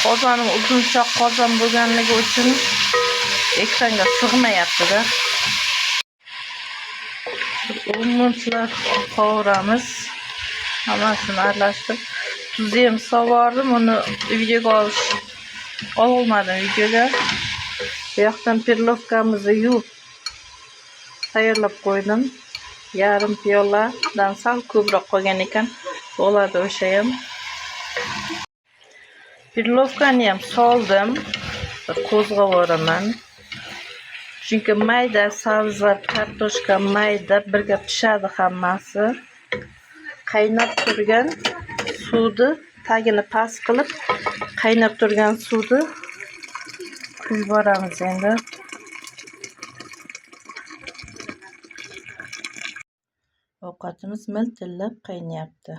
Qozonim uzunchoq qozon bo'lganligi uchun ekranga sig'mayapti-da. Umutlar qovuramiz. Hammasini aralashtirib, tuzni ham sovordim, uni videoga olmadim videoga. Bu yoqdan pirlovkamizni yuvib tayyorlab qo'ydim. Yarim piyoladan sal ko'proq qolgan ekan, bo'ladi o'sha ham. Pirlovkani ham soldim. Qo'zg'avoraman. Chunki mayda sabzlar, kartoshka mayda birga pishadi hammasi. Qaynab turgan suvni tagini past qilib, qaynab turgan suvni quyib boramiz endi. Ovqatimiz miltillab qaynayapti.